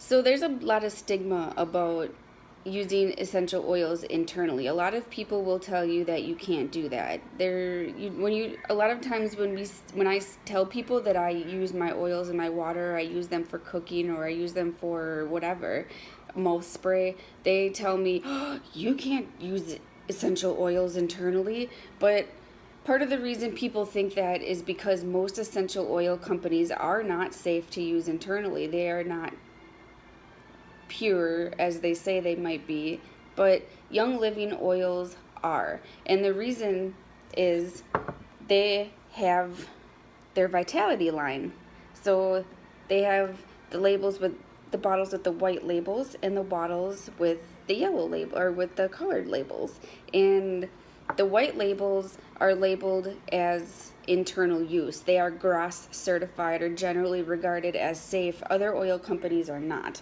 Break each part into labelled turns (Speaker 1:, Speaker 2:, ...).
Speaker 1: So there's a lot of stigma about using essential oils internally. A lot of people will tell you that you can't do that. A lot of times when I tell people that I use my oils in my water, I use them for cooking or I use them for whatever, mouth spray, they tell me, oh, you can't use essential oils internally, but part of the reason people think that is because most essential oil companies are not safe to use internally. They are not pure as they say they might be, but Young Living oils are. And the reason is they have their Vitality line. So they have the bottles with the white labels and the bottles with the yellow label or with the colored labels. And the white labels are labeled as internal use. They are GRAS certified or generally regarded as safe. Other oil companies are not.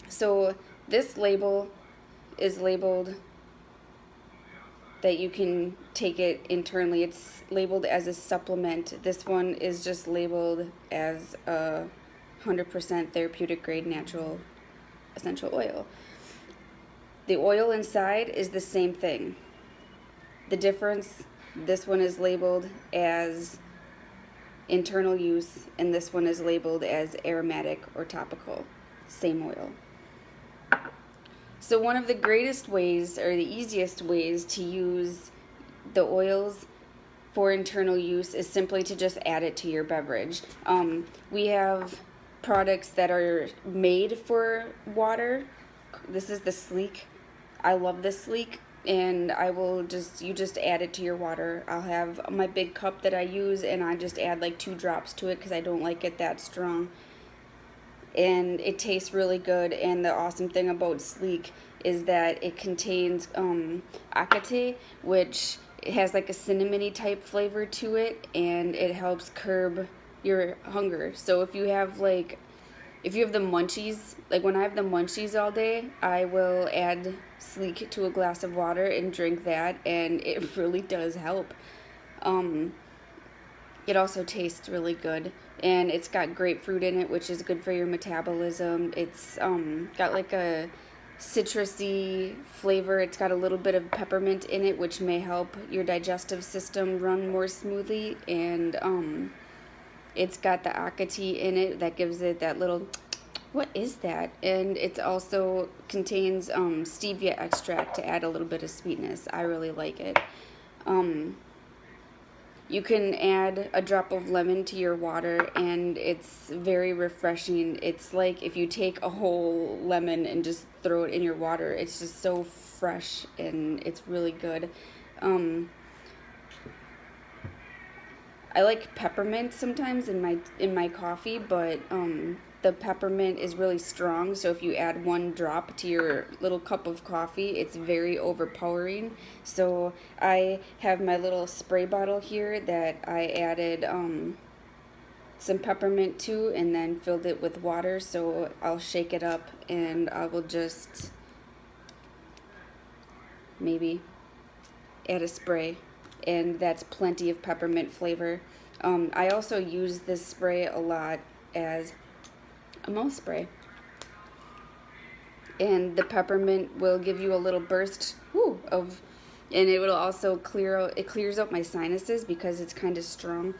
Speaker 1: So this label is labeled that you can take it internally. It's labeled as a supplement. This one is just labeled as a 100% therapeutic grade natural essential oil. The oil inside is the same thing. The difference, this one is labeled as internal use and this one is labeled as aromatic or topical. Same oil. So one of the greatest ways or the easiest ways to use the oils for internal use is simply to just add it to your beverage. We have products that are made for water. This is the Sleek. I love this Sleek, and you just add it to your water. I'll have my big cup that I use and I just add like 2 drops to it because I don't like it that strong. And it tastes really good, and the awesome thing about Sleek is that it contains Akate, which has like a cinnamony type flavor to it, and it helps curb your hunger. So if you have the munchies, like when I have the munchies all day, I will add Sleek to a glass of water and drink that, and it really does help. It also tastes really good, and it's got grapefruit in it, which is good for your metabolism. It's got like a citrusy flavor. It's got a little bit of peppermint in it, which may help your digestive system run more smoothly, and it's got the Akati in it that gives it that little, what is that? And it also contains stevia extract to add a little bit of sweetness. I really like it. You can add a drop of lemon to your water, and it's very refreshing. It's like if you take a whole lemon and just throw it in your water. It's just so fresh, and it's really good. I like peppermint sometimes in my coffee, but the peppermint is really strong, so if you add 1 drop to your little cup of coffee, it's very overpowering. So I have my little spray bottle here that I added some peppermint to and then filled it with water, so I'll shake it up and I will just maybe add a spray, and that's plenty of peppermint flavor. I also use this spray a lot as a mouth spray, and the peppermint will give you a little burst and it will also clears out my sinuses because it's kind of strong,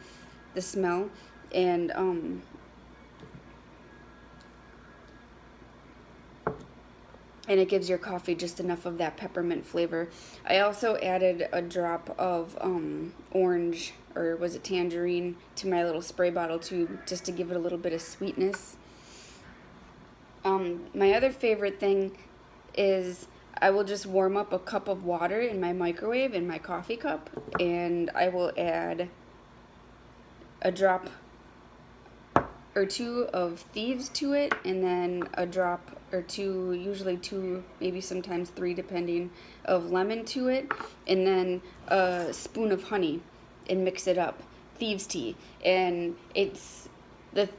Speaker 1: the smell, and it gives your coffee just enough of that peppermint flavor. I also added a drop of orange, or was it tangerine, to my little spray bottle too, just to give it a little bit of sweetness. My other favorite thing is I will just warm up a cup of water in my microwave in my coffee cup, and I will add a drop or 2 of Thieves to it, and then a drop or 2, usually 2, maybe sometimes 3 depending, of lemon to it, and then a spoon of honey, and mix it up. Thieves tea, and it's the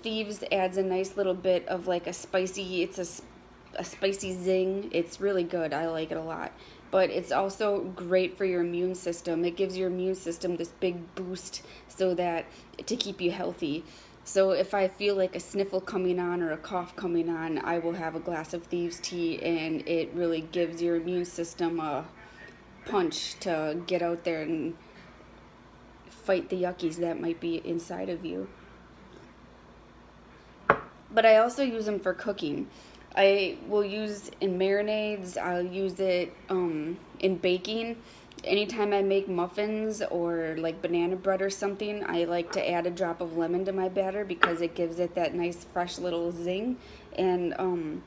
Speaker 1: Thieves adds a nice little bit of like a spicy, it's a spicy zing. It's really good. I like it a lot. But it's also great for your immune system. It gives your immune system this big boost so that to keep you healthy. So if I feel like a sniffle coming on or a cough coming on, I will have a glass of thieves tea, and it really gives your immune system a punch to get out there and fight the yuckies that might be inside of you. But I also use them for cooking. I will use in marinades. I'll use it in baking. Anytime I make muffins or like banana bread or something, I like to add a drop of lemon to my batter because it gives it that nice fresh little zing. And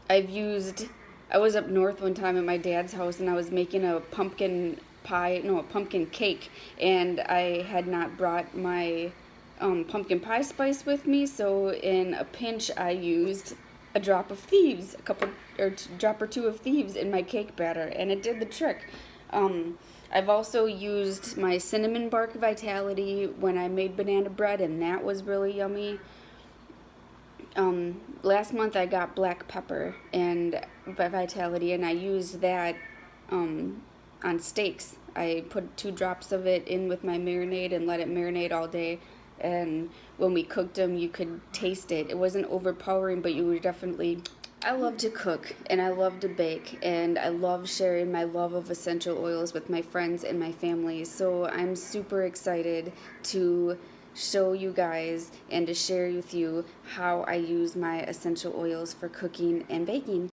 Speaker 1: I've used. I was up north one time at my dad's house and I was making a pumpkin pie, no, a pumpkin cake, and I had not brought my pumpkin pie spice with me, so in a pinch I used a drop of thieves, a couple or drop or two of thieves in my cake batter, and it did the trick. I've also used my cinnamon bark Vitality when I made banana bread, and that was really yummy. Last month I got black pepper and Vitality, and I used that on steaks. I put 2 drops of it in with my marinade and let it marinate all day. And when we cooked them, you could taste it. It wasn't overpowering, but you were definitely. I love to cook and I love to bake, and I love sharing my love of essential oils with my friends and my family. So I'm super excited to show you guys and to share with you how I use my essential oils for cooking and baking.